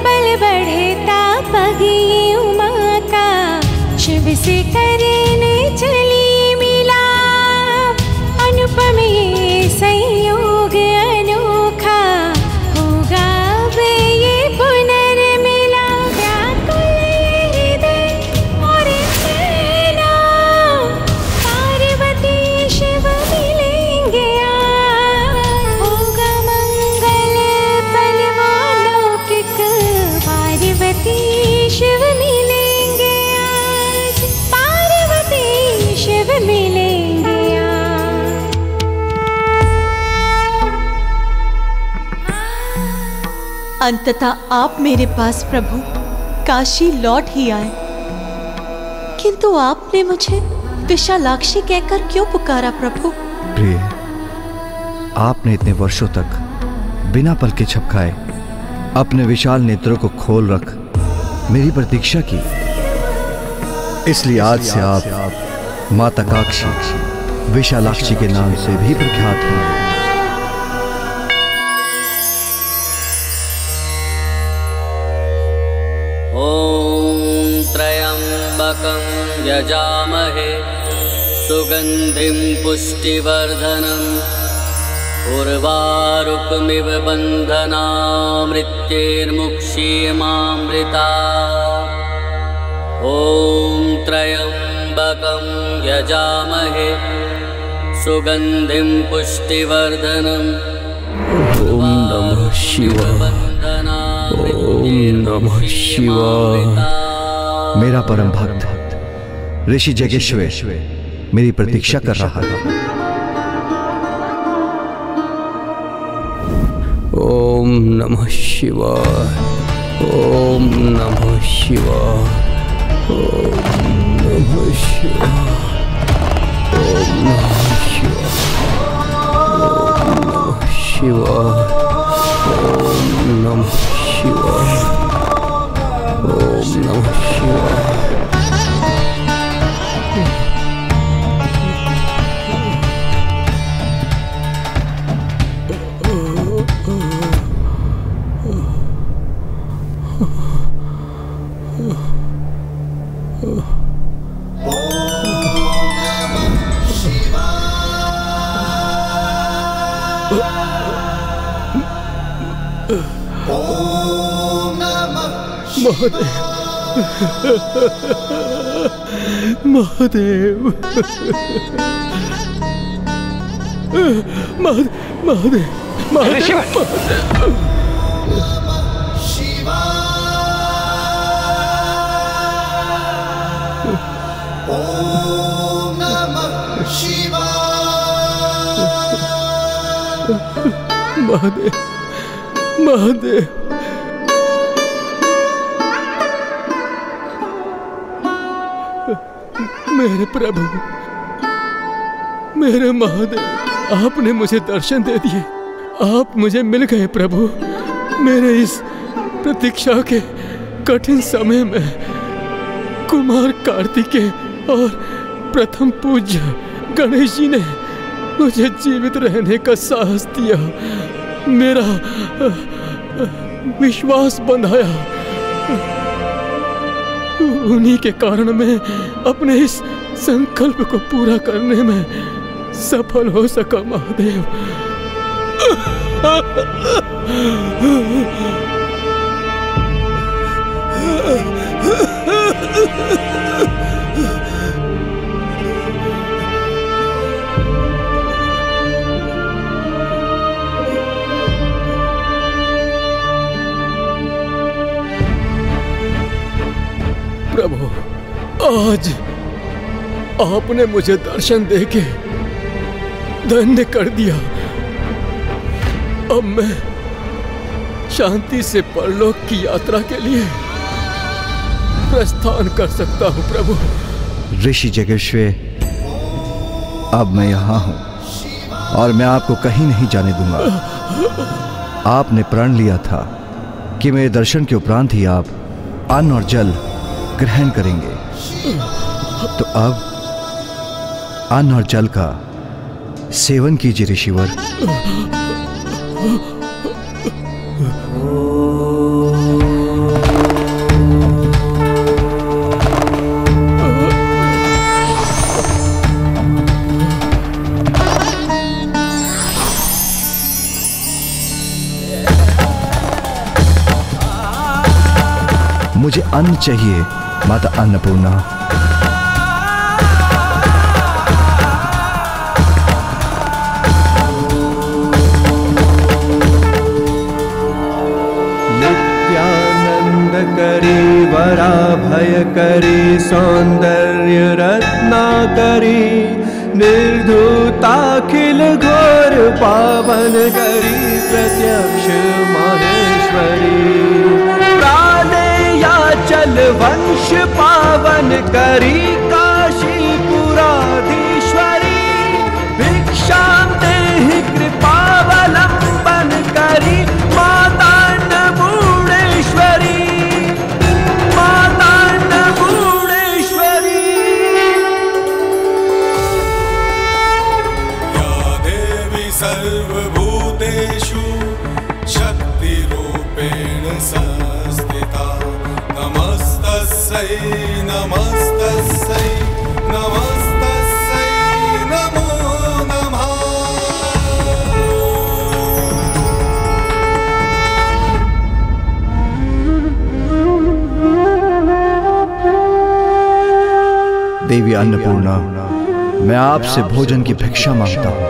पल बढ़ता पगी उमा का, शिव से करने चली मिला, अनुपम ये संयोग अनोखा, होगा अब ये पुनर्मिला। व्याकुल हृदय और नैना, पार्वती शिव मिलेंगे आज, होगा मंगल पल अलौकिक, पार्वती शिव मिलेंगे आज, पार्वती शिव मिलेंगे आज। अंततः आप मेरे पास प्रभु काशी लौट ही आए, किंतु आपने मुझे विशालाक्षी कहकर क्यों पुकारा प्रभु? प्रिय, आपने इतने वर्षों तक बिना पल के झपकाए अपने विशाल नेत्रों को खोल रख मेरी प्रतीक्षा की, इसलिए आज से आप माता काक्षी विशालाक्षी के नाम से भी प्रख्यात हैं। ओम त्र्यंबकं यजामहे सुगंधिं पुष्टिवर्धनम्, उर्वारुकमिव बन्धनामृत्यैर्मुक्षीयमामृता। ॐ त्र्यंबकं यजामहे सुगंधिं पुष्टिवर्धनम्, ओम नमः शिवाय, ओम नमः शिवाय। मेरा परम भक्त ऋषि जगेश्वर मेरी प्रतीक्षा कर रहा है। ओम नमः शिवाय, ओम नमः शिवाय, ओम नमः शिवाय, ओम नमः शिवाय, ओम नमः शिवाय, ओम नमः शिवाय। महादेव, महादेव, महादेव, महादेव। ओम नमः शिवाय। महादेव, महादेव। मेरे प्रभु, मेरे महादेव, आपने मुझे दर्शन दे दिए, आप मुझे मिल गए प्रभु। मेरे इस प्रतीक्षा के कठिन समय में कुमार कार्तिकेय और प्रथम पूज्य गणेश जी ने मुझे जीवित रहने का साहस दिया, मेरा विश्वास बंधाया। उन्हीं के कारण मैं अपने इस संकल्प को पूरा करने में सफल हो सका महादेव। प्रभु, आज आपने मुझे दर्शन देके धन्य कर दिया। अब मैं शांति से परलोक की यात्रा के लिए प्रस्थान कर सकता हूँ प्रभु। ऋषि जगेश्वर, अब मैं यहाँ हूँ और मैं आपको कहीं नहीं जाने दूंगा। आपने प्रण लिया था कि मेरे दर्शन के उपरांत ही आप अन्न और जल ग्रहण करेंगे, तो अब अन्न और जल का सेवन कीजिए ऋषिवर। मुझे अन्न चाहिए माता अन्नपूर्णा। नित्यानंद करी वरा भय करी सौंदर्य रत्ना करी निर्धूताखिल घोर पावन करी प्रत्यक्ष माहेश्वरी चल वंश पावन करी काशीपुराधीश्वरी भिक्षां देहि कृपावलंबन करी माता अन्नपूर्णेश्वरी माता अन्नपूर्णेश्वरी। या देवी सर्वभूतेषु शक्तिरूपेण संस्थिता नमस्तस्यै नमस्तस्यै नमस्तस्यै नमो नमः। देवी अन्नपूर्णा, मैं आपसे भोजन की भिक्षा मांगता हूँ।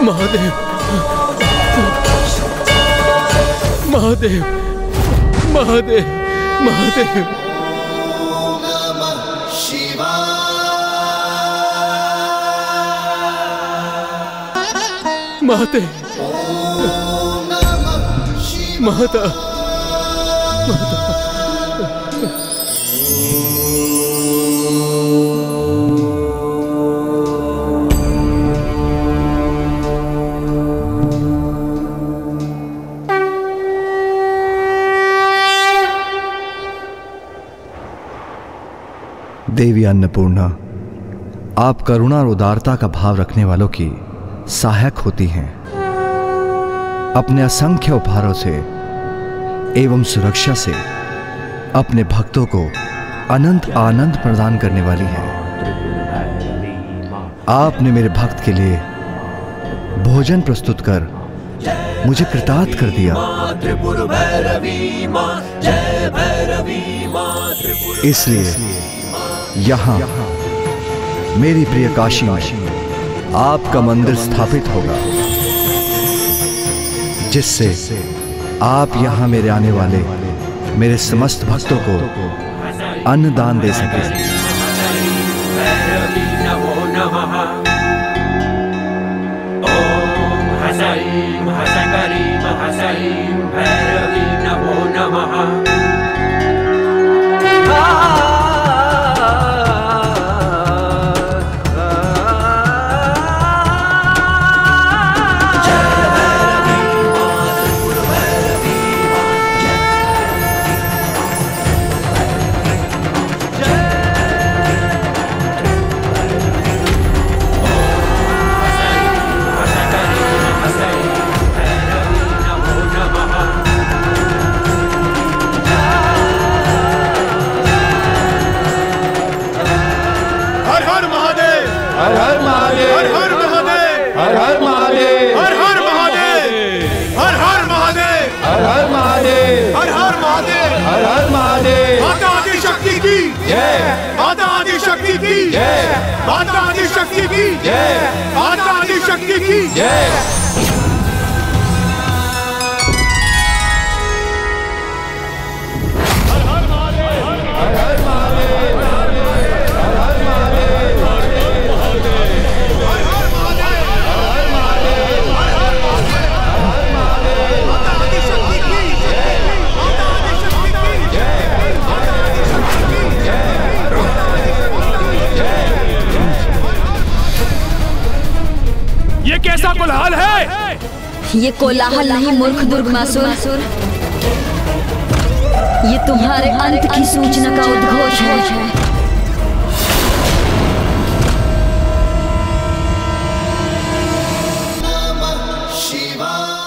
महादेव महादेव महादेव महादेव माते माता माता देवी अन्नपूर्णा, आप करुणा और उदारता का भाव रखने वालों की सहायक होती हैं। अपने असंख्य उपहारों से एवं सुरक्षा से अपने भक्तों को अनंत आनंद प्रदान करने वाली हैं। आपने मेरे भक्त के लिए भोजन प्रस्तुत कर मुझे कृतार्थ कर दिया। इसलिए यहाँ मेरी प्रिय काशी में आपका मंदिर स्थापित होगा, जिससे आप यहाँ मेरे आने वाले मेरे समस्त भक्तों को अन्न दान दे सकें। जय, माता आदि शक्ति की जय, माता आदि शक्ति की जय, माता आदि शक्ति की जय। कैसा कोलाहल है? ये कोलाहल नहीं मूर्ख दुर्गमासुर, ये तुम्हारे अंत की सूचना का उद्घोष है।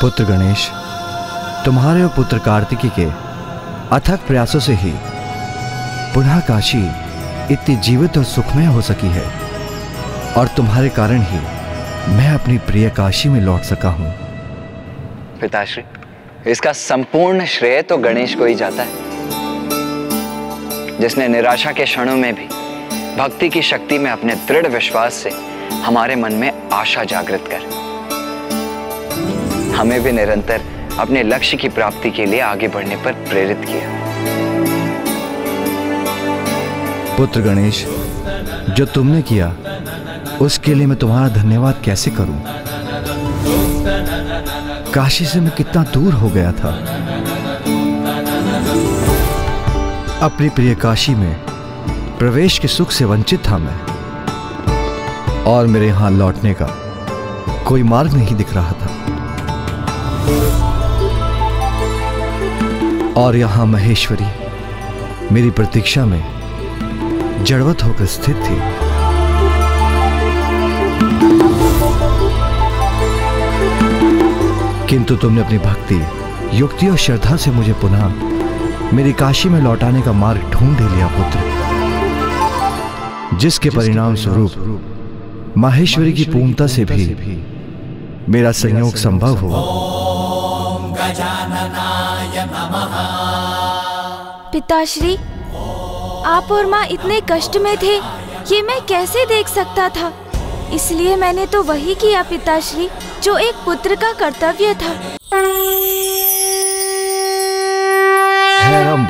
पुत्र गणेश, तुम्हारे और पुत्र कार्तिकी के अथक प्रयासों से ही पुनः काशी इतनी जीवित और सुखमय हो सकी है, और तुम्हारे कारण ही मैं अपनी प्रिय काशी में लौट सका हूं। पिताश्री, इसका संपूर्ण श्रेय तो गणेश को ही जाता है, जिसने निराशा के क्षणों में भी भक्ति की शक्ति में अपने दृढ़ विश्वास से हमारे मन में आशा जागृत कर हमें भी निरंतर अपने लक्ष्य की प्राप्ति के लिए आगे बढ़ने पर प्रेरित किया। पुत्र गणेश, जो तुमने किया उसके लिए मैं तुम्हारा धन्यवाद कैसे करूं? काशी से मैं कितना दूर हो गया था। अपनी प्रिय काशी में प्रवेश के सुख से वंचित था मैं, और मेरे यहां लौटने का कोई मार्ग नहीं दिख रहा था। और यहां महेश्वरी मेरी प्रतीक्षा में जड़वत होकर स्थित थी। किंतु तुमने अपनी भक्ति, युक्ति और श्रद्धा से मुझे पुनः मेरी काशी में लौटाने का मार्ग ढूंढ लिया पुत्र, जिसके परिणाम स्वरूप माहेश्वरी की पूर्णता से भी मेरा संयोग संभव हुआ। पिताश्री, आप और माँ इतने कष्ट में थे, ये मैं कैसे देख सकता था? इसलिए मैंने तो वही किया पिताश्री, जो एक पुत्र का कर्तव्य था। हेरंब,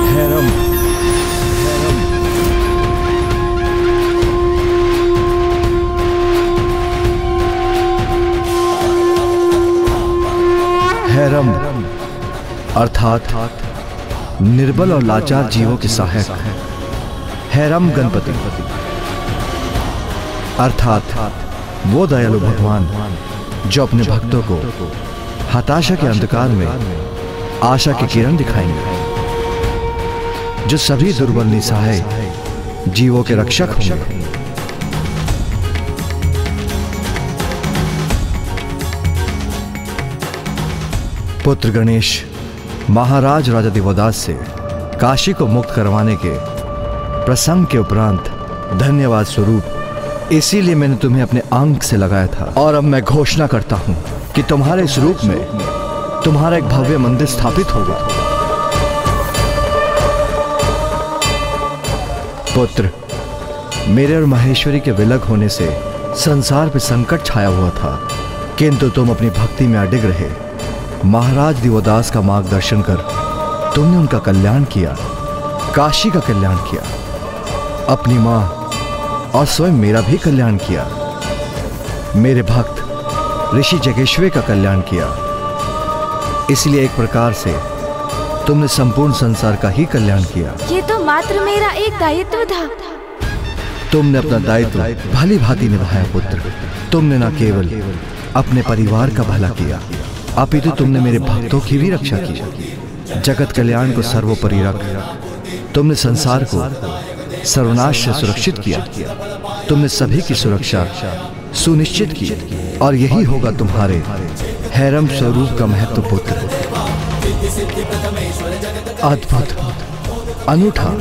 हेरंब, हेरंब अर्थात निर्बल और लाचार जीवों के सहायक हेरंब गणपति, अर्थात वो दयालु भगवान जो अपने भक्तों को हताशा के अंधकार में आशा की किरण दिखाएंगे, जो सभी दुर्बल निसहाय जीवों के रक्षक होंगे। पुत्र गणेश, महाराज राजा दिवोदास से काशी को मुक्त करवाने के प्रसंग के उपरांत धन्यवाद स्वरूप इसीलिए मैंने तुम्हें अपने अंक से लगाया था, और अब मैं घोषणा करता हूं कि तुम्हारे इस रूप में तुम्हारा एक भव्य मंदिर स्थापित होगा। पुत्र, मेरे और महेश्वरी के विलग होने से संसार पे संकट छाया हुआ था, किंतु तुम अपनी भक्ति में अडिग रहे। महाराज दिवोदास का मार्गदर्शन कर तुमने उनका कल्याण किया, काशी का कल्याण किया, अपनी मां और स्वयं मेरा भी कल्याण किया, मेरे भक्त ऋषि जगेश्वर का कल्याण किया। इसलिए एक प्रकार से तुमने संपूर्ण संसार का ही कल्याण किया। ये तो मात्र मेरा एक दायित्व था। तुमने अपना दायित्व भली भांति निभाया पुत्र। तुमने न केवल अपने परिवार का भला किया, अपितु तुमने मेरे भक्तों की भी रक्षा की। जगत कल्याण को सर्वोपरि रख तुमने संसार को सर्वनाश से सुरक्षित किया। तुमने सभी की सुरक्षा सुनिश्चित की, और यही होगा तुम्हारे हेरंब स्वरूप का महत्व पुत्र। अद्भुत, अनूठा,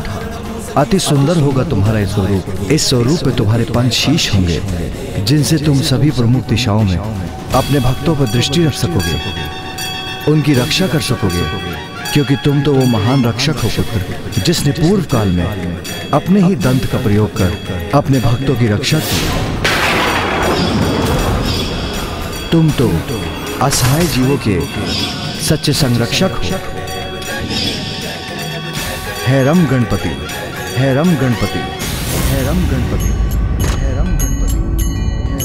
अति सुंदर होगा तुम्हारा ये स्वरूप। इस स्वरूप में तुम्हारे पंच शीश होंगे, जिनसे तुम सभी प्रमुख दिशाओं में अपने भक्तों पर दृष्टि रख सकोगे, उनकी रक्षा कर सकोगे, क्योंकि तुम तो वो महान रक्षक हो पुत्र, जिसने पूर्व काल में अपने ही दंत का प्रयोग कर अपने भक्तों की रक्षा की। तुम तो असहाय जीवों के सच्चे संरक्षक हो। है रम गणपति, है रम गणपति, है रम गणपति, है रम गणपति, है रम गणपति।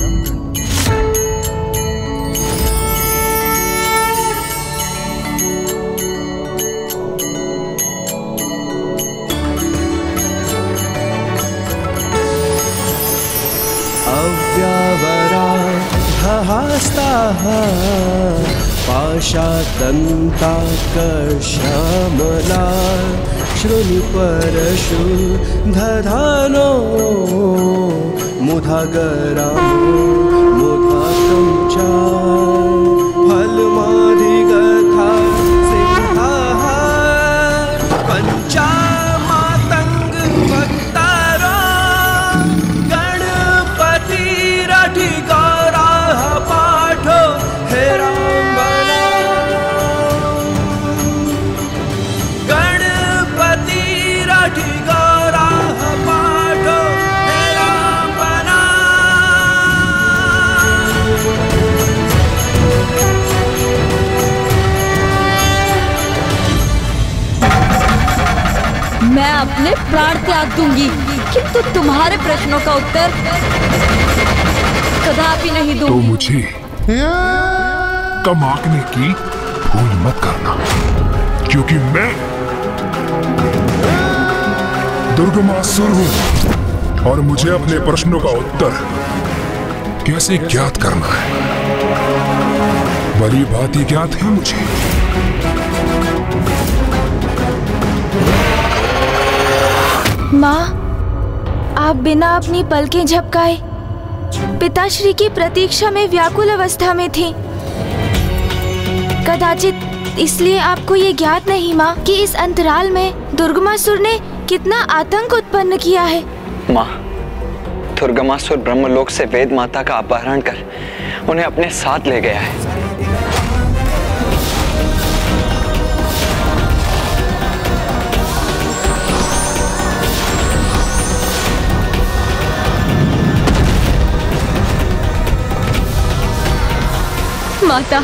अव्यावराहस्ताः पाशादन्ताकर्षमला शृणुपरशु दधानो मुधागरामो मुधातं च फलमाधिगथा सिद्धाः पञ्चामातङ्ग भक्तारा गणपतिरधिकाराः पाठो हे रामबला गणपतिरधिकाराः पाठो हे रामबला। मैं अपने प्राण त्याग दूंगी, किंतु तुम्हारे प्रश्नों का उत्तर कदापि नहीं दूंगी। तो मुझे कमाकने की भूल मत करना, क्योंकि मैं दुर्गमासुर हूं और मुझे अपने प्रश्नों का उत्तर कैसे ज्ञात करना है, भली भांति ज्ञात है मुझे। माँ, आप बिना अपनी पलकें झपकाए पिताश्री की प्रतीक्षा में व्याकुल अवस्था में थे। कदाचित इसलिए आपको ये ज्ञात नहीं माँ कि इस अंतराल में दुर्गमासुर ने कितना आतंक उत्पन्न किया है। माँ, दुर्गमासुर ब्रह्मलोक से वेद माता का अपहरण कर उन्हें अपने साथ ले गया है। माता,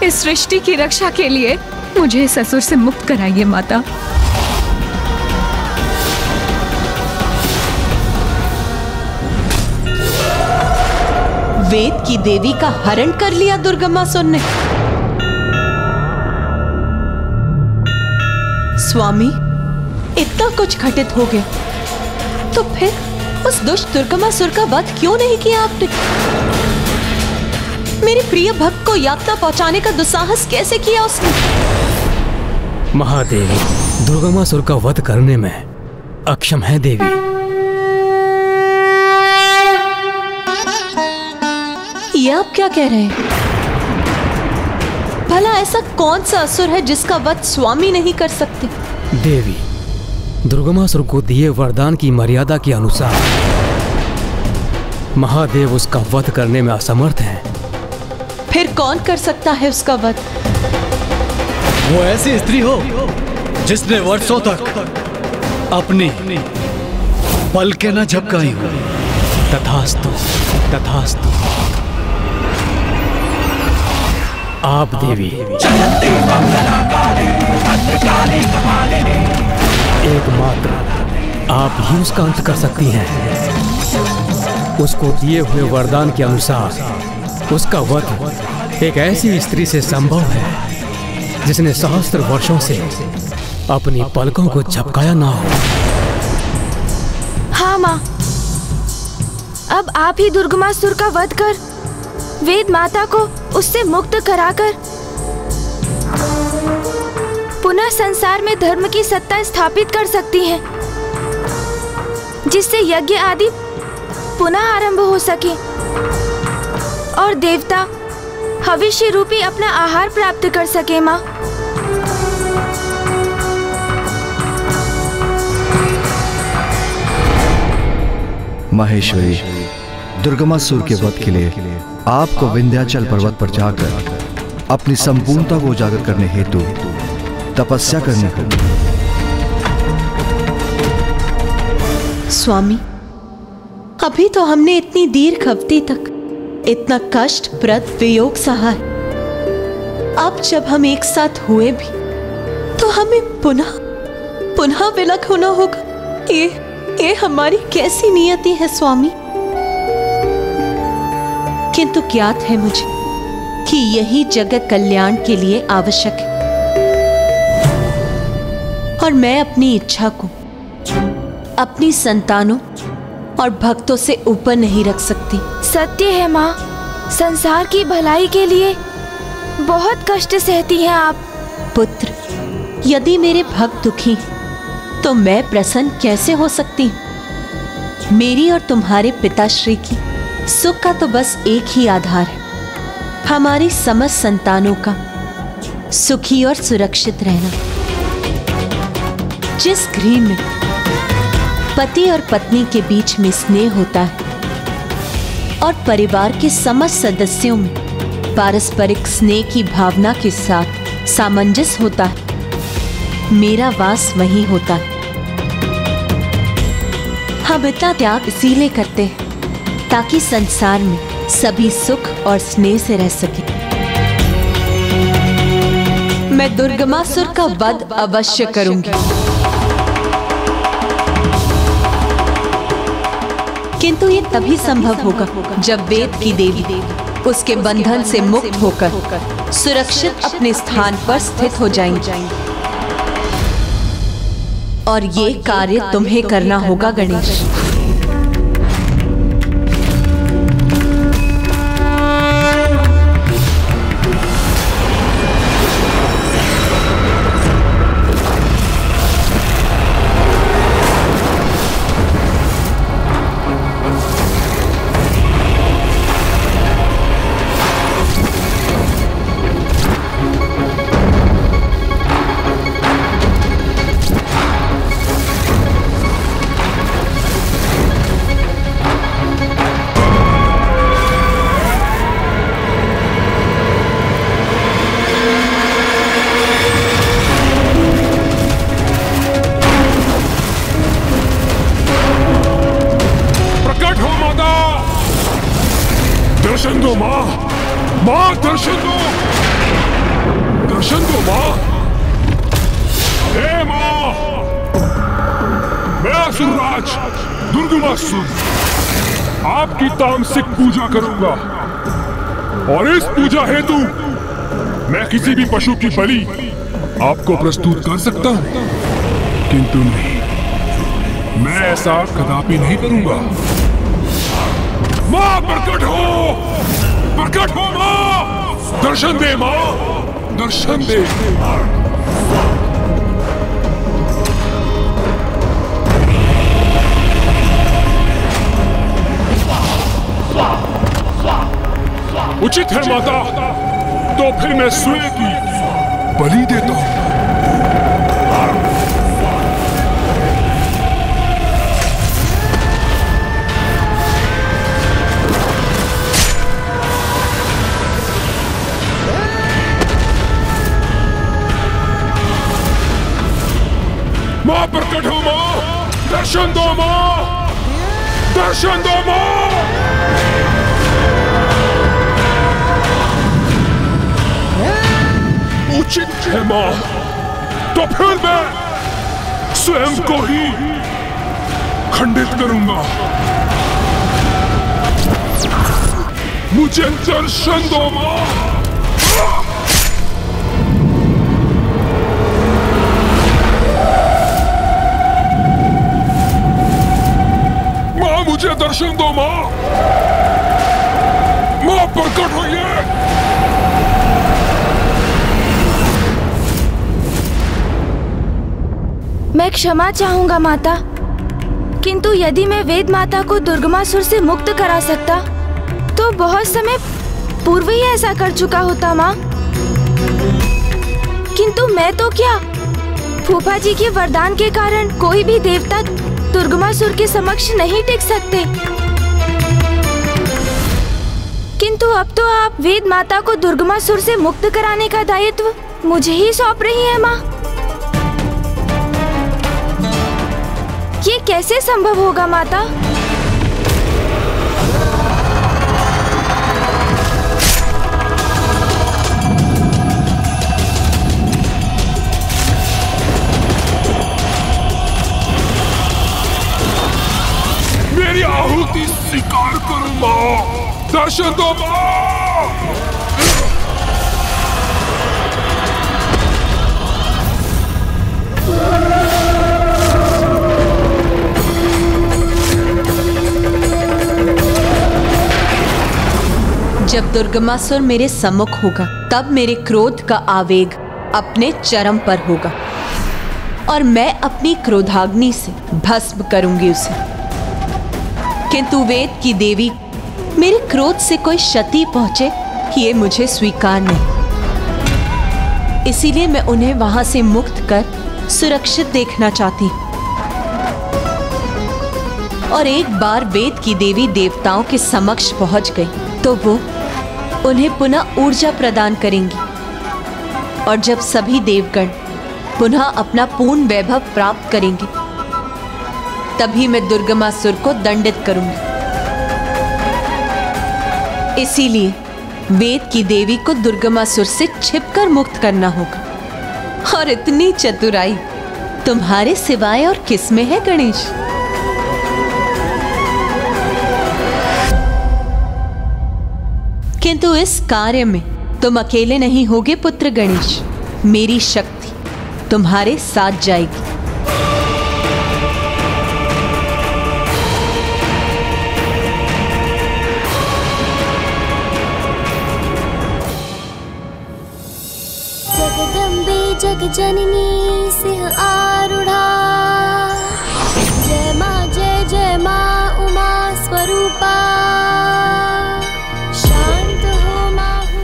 इस सृष्टि की रक्षा के लिए मुझे इस असुर से मुक्त कराइए माता। वेद की देवी का हरण कर लिया दुर्गमासुर ने। स्वामी, इतना कुछ घटित हो गया, तो फिर उस दुष्ट दुर्गमासुर का वध क्यों नहीं किया आपने? मेरे प्रिय भक्त को यातना पहुंचाने का दुस्साहस कैसे किया उसने? महादेवी दुर्गमासुर का वध करने में अक्षम है देवी। ये आप क्या कह रहे हैं? भला ऐसा कौन सा असुर है जिसका वध स्वामी नहीं कर सकते? देवी, दुर्गमासुर को दिए वरदान की मर्यादा के अनुसार महादेव उसका वध करने में असमर्थ हैं। फिर कौन कर सकता है उसका वध? वो ऐसी स्त्री हो जिसने वर्षों तक अपनी पलकें न झपकाई हो। तथास्तु, तथास्तु। आप देवी एकमात्र आप ही उसका अंत कर सकती हैं। उसको दिए हुए वरदान के अनुसार उसका वध एक ऐसी स्त्री से संभव है जिसने सहस्त्र वर्षों से अपनी पलकों को झपकाया ना हो। हाँ माँ, अब आप ही दुर्गमासुर का वध कर वेद माता को उससे मुक्त कराकर पुनः संसार में धर्म की सत्ता स्थापित कर सकती हैं, जिससे यज्ञ आदि पुनः आरंभ हो सके और देवता भविष्य रूपी अपना आहार प्राप्त कर सके। माँ, महेश्वरी, दुर्गमासुर के वध के लिए आपको विंध्याचल पर्वत पर जाकर अपनी संपूर्णता को उजागर करने हेतु तपस्या करनी होगी। स्वामी, अभी तो हमने इतनी दीर्घ अवधि तक इतना कष्टप्रद वियोग सहा है। अब जब हम एक साथ हुए भी तो हमें पुनः पुनः विलग होना होगा। ये हमारी कैसी नियति है स्वामी। किंतु ज्ञात है मुझे कि यही जगत कल्याण के लिए आवश्यक है, और मैं अपनी इच्छा को अपनी संतानों और भक्तों से ऊपर नहीं रख सकती। सत्य है माँ, संसार की भलाई के लिए बहुत कष्ट सहती हैं आप। पुत्र, यदि मेरे भक्त दुखी हैं, तो मैं प्रसन्न कैसे हो सकती हूँ? मेरी और तुम्हारे पिताश्री की सुख का तो बस एक ही आधार है, हमारी समस्त संतानों का सुखी और सुरक्षित रहना। जिस गृह में पति और पत्नी के बीच में स्नेह होता है और परिवार के समस्त सदस्यों में पारस्परिक स्नेह की भावना के साथ सामंजस्य होता है, मेरा वास वहीं होता है। हम इतना त्याग इसीलिए करते हैं ताकि संसार में सभी सुख और स्नेह से रह सके। मैं दुर्गमासुर का वध अवश्य करूंगी, किंतु ये तभी संभव होगा जब वेद की देवी उसके बंधन से मुक्त होकर सुरक्षित अपने स्थान पर स्थित हो जाएंगी। और ये कार्य तुम्हें करना होगा गणेश। दर्शन दो माँ, माँ दर्शन दो, दर्शन दो माँ। हे माँ, मैं असुरराज दुर्गमासुर आपकी तामसिक पूजा करूंगा, और इस पूजा हेतु मैं किसी भी पशु की बलि आपको प्रस्तुत कर सकता हूं, किंतु नहीं, मैं ऐसा कदापि नहीं करूंगा। माँ प्रकट हो माँ, दर्शन दे माँ, दर्शन दे। उचित है माता, तो फिर मैं स्वयं की बलि देता हूं। माँ प्रकट हो माँ, दर्शन दो माँ, दर्शन दो माँ। उचित है माँ, तो फिर मैं स्वयं को ही खंडित करूंगा। मुझे दर्शन दो माँ। माँ मुझे दर्शन दो माँ, माँ प्रकट होइए। मैं क्षमा चाहूंगा माता, किंतु यदि मैं वेद माता को दुर्गमासुर से मुक्त करा सकता तो बहुत समय पूर्व ही ऐसा कर चुका होता माँ। किंतु मैं तो क्या, फूफा जी के वरदान के कारण कोई भी देवता दुर्गमासुर के समक्ष नहीं टिक सकते। किंतु अब तो आप वेद माता को दुर्गमासुर से मुक्त कराने का दायित्व मुझे ही सौंप रही है माँ। कैसे संभव होगा माता? मेरी आहुति स्वीकार करो माँ, दर्शन दो माँ। जब दुर्गमासुर मेरे सम्मुख होगा तब मेरे क्रोध का आवेग अपने चरम पर होगा और मैं अपनी क्रोधाग्नि से भस्म करूंगी उसे। किंतु वेद की देवी मेरे क्रोध से कोई क्षति पहुंचे ये मुझे स्वीकार नहीं। इसीलिए मैं उन्हें वहां से मुक्त कर सुरक्षित देखना चाहती हूं। और एक बार वेद की देवी देवताओं के समक्ष पहुंच गई तो वो उन्हें पुनः ऊर्जा प्रदान करेंगी और जब सभी देवगण पुनः अपना पूर्ण वैभव प्राप्त करेंगे तभी मैं दुर्गमासुर को दंडित करूंगी। इसीलिए वेद की देवी को दुर्गमासुर से छिपकर मुक्त करना होगा। और इतनी चतुराई तुम्हारे सिवाय और किसमें है गणेश? किंतु इस कार्य में तुम अकेले नहीं होगे पुत्र गणेश। मेरी शक्ति तुम्हारे साथ जाएगी। जगदम्बे जगजननी सिंह आरूढ़ा, जय माँ उमा स्वरूपा।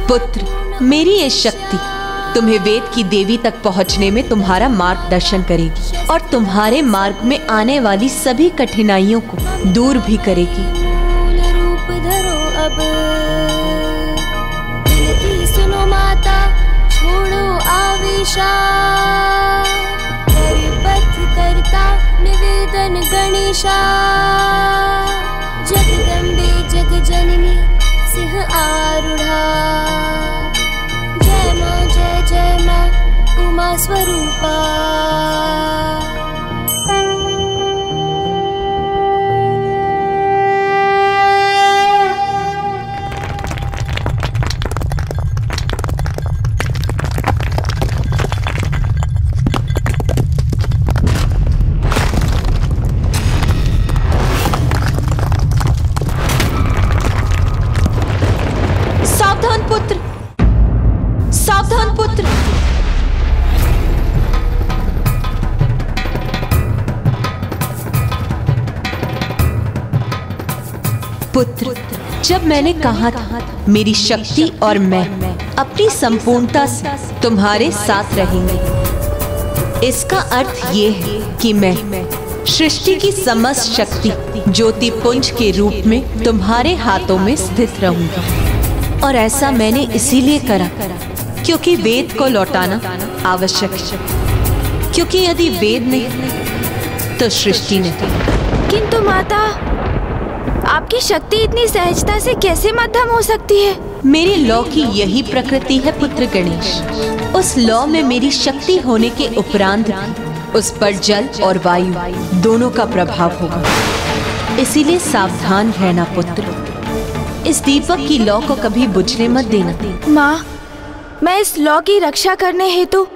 पुत्र, मेरी ये शक्ति तुम्हें वेद की देवी तक पहुंचने में तुम्हारा मार्गदर्शन करेगी और तुम्हारे मार्ग में आने वाली सभी कठिनाइयों को दूर भी करेगी। रूप धरो अब, विनती सुनो माता, छोड़ो आवेशा। करबद्ध करता निवेदन गणेशा, जगदम्बे जगजननी सिंह आरूढ़ा। जय माँ उमा स्वरूपा। सावधान पुत्र, सावधान पुत्र। पुत्र, जब मैंने कहा था मेरी शक्ति और मैं अपनी संपूर्णता से तुम्हारे साथ रहेंगे, इसका अर्थ ये है कि मैं सृष्टि की समस्त शक्ति ज्योति पुंज के रूप में तुम्हारे हाथों में स्थित रहूंगा। और ऐसा मैंने इसीलिए करा क्योंकि वेद को लौटाना आवश्यक है, क्योंकि यदि वेद नहीं तो सृष्टि नहीं। किंतु माता, आपकी शक्ति इतनी सहजता से कैसे मध्यम हो सकती है? मेरे लौ की यही प्रकृति है पुत्र गणेश। उस लौ में मेरी शक्ति होने के उपरांत उस पर जल और वायु दोनों का प्रभाव होगा। इसीलिए सावधान रहना पुत्र। इस दीपक की लौ को कभी बुझने मत देना। माँ, मैं इस लौ की रक्षा करने हेतु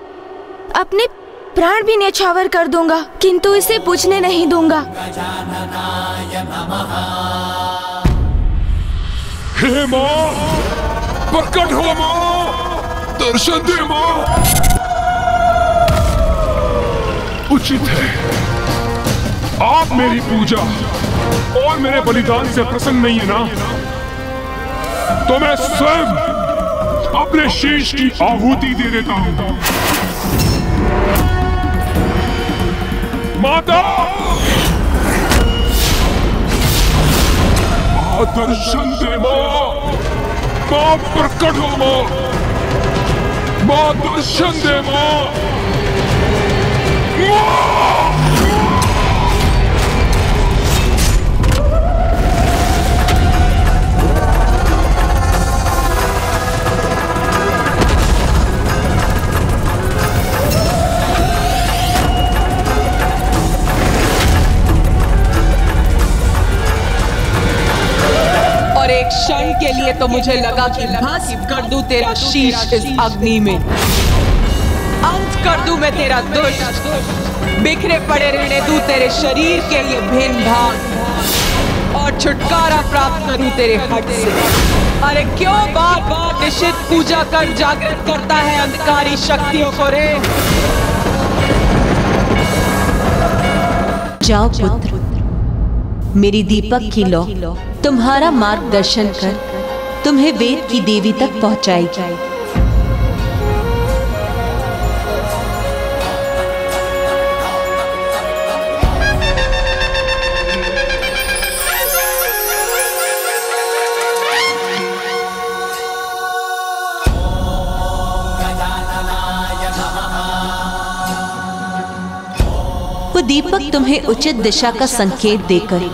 अपने प्राण भी न्यौछावर कर दूंगा, किंतु इसे बुझने नहीं दूंगा। हे माँ, प्रकट हो माँ, दर्शन दे माँ। उचित है, आप मेरी पूजा और मेरे बलिदान से प्रसन्न नहीं है ना, तो मैं स्वयं अपने शीश की आहुति दे देता हूं। माता, दर्शन दे माँ, माँ प्रकट हो माँ, माँ दर्शन दे माँ। के लिए तो मुझे लगा कि भस्म कर दूं तेरा शीश इस अग्नि में, अंत कर दूं मैं तेरा दुष्ट, बिखरे पड़े रहने दूं तेरे शरीर के ये भिन्न भाग और छुटकारा प्राप्त करूं तेरे हट से। अरे क्यों बार बार निश्चित पूजा कर जागृत करता है अंधकारी शक्तियों को रे? जाओ पुत्र, मेरी दीपक की लौ तुम्हारा मार्गदर्शन कर तुम्हें वेद की देवी तक पहुंचाएगी। वो दीपक तुम्हें उचित दिशा का संकेत देकर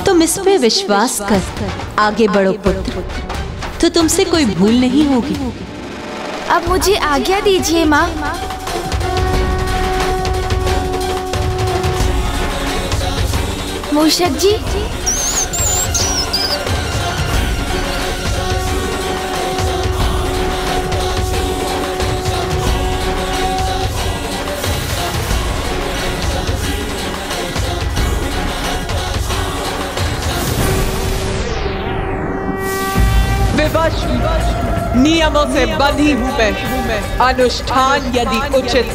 तुम इस पे विश्वास कर आगे बढ़ो पुत्र, तो तुमसे कोई भूल नहीं होगी। अब मुझे आज्ञा दीजिए माँ। मूषक जी, नियमों से बंधी हूँ मैं, अनुष्ठान यदि उचित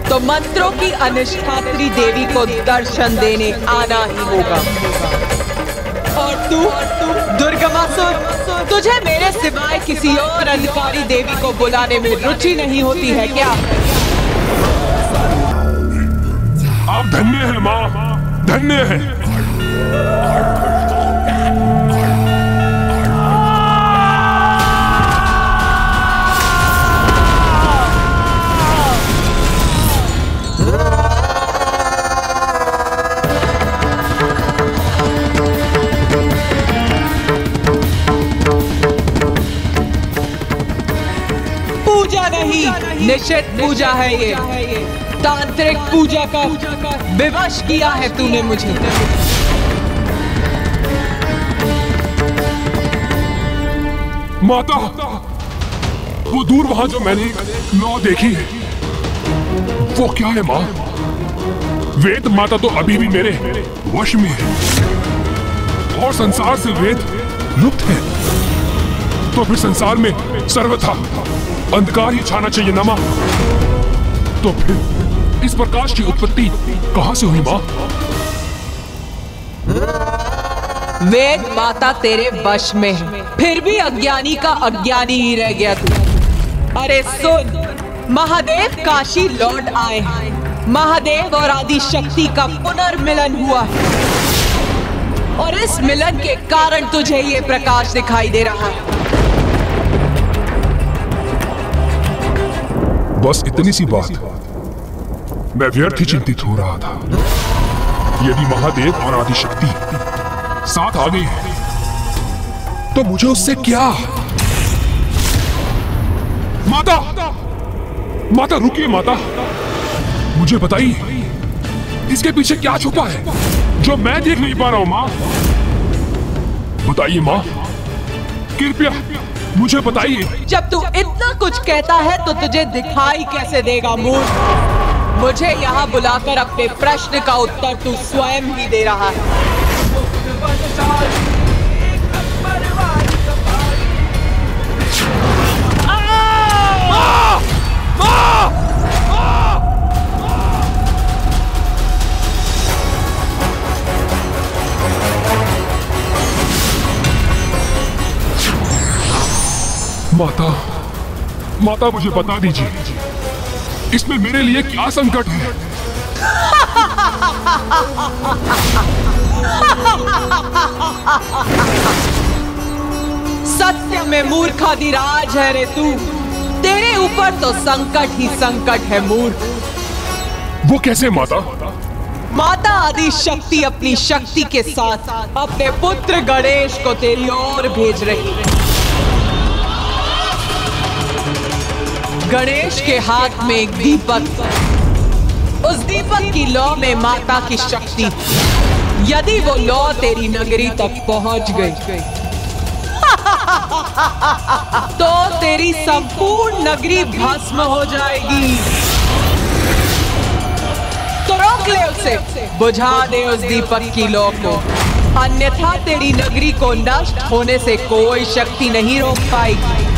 तो मंत्रों की अनुष्ठात्री देवी को दर्शन देने आना ही होगा। और तू दुर्गमासुर, तुझे मेरे सिवाय किसी और अंधकारी देवी को बुलाने में रुचि नहीं होती है क्या? आप धन्य हैं माँ, धन्य हैं। निश्चित पूजा है ये, तांत्रिक पूजा का विवश किया है तूने मुझे। माता, वो दूर वहां जो मैंने लौ देखी, वो क्या है माँ? वेद माता तो अभी भी मेरे वश में है और संसार से वेद लुप्त है, तो फिर संसार में सर्वथा अंधकार ही छाना चाहिए ना माँ? तो फिर इस प्रकाश की उत्पत्ति कहां से हुई माँ? वेद माता तेरे वश में है, फिर भी अज्ञानी का अज्ञानी ही रह गया तू। अरे सुन, महादेव काशी लौट आए हैं, महादेव और आदि शक्ति का पुनर्मिलन हुआ है और इस मिलन के कारण तुझे ये प्रकाश दिखाई दे रहा है। बस इतनी सी बात, मैं व्यर्थ ही चिंतित हो रहा था। यदि महादेव और आदि शक्ति साथ आ गई है तो मुझे उससे क्या? माता, माता रुकिए माता, मुझे बताइए इसके पीछे क्या छुपा है जो मैं देख नहीं पा रहा हूं माँ? बताइए माँ, कृपया मुझे बताइए। जब तू इतना कुछ कहता है तो तुझे दिखाई कैसे देगा मूर्ख? मुझे यहाँ बुलाकर अपने प्रश्न का उत्तर तू स्वयं ही दे रहा है। माता, माता मुझे बता दीजिए इसमें मेरे लिए क्या संकट है? सत्य में मूर्खाधिराज है रे तू, तेरे ऊपर तो संकट ही संकट है मूर्ख। वो कैसे माता? माता आदि शक्ति अपनी शक्ति के साथ अपने पुत्र गणेश को तेरी ओर भेज रही है। गणेश के हाथ में एक दीपक, उस दीपक की लौ में माता की शक्ति। यदि वो लौ तेरी नगरी तक पहुंच गई तो तेरी संपूर्ण नगरी भस्म हो जाएगी। तो रोक ले उसे, बुझा दे उस दीपक की लौ को, अन्यथा तेरी नगरी को नष्ट होने से कोई शक्ति नहीं रोक पाएगी।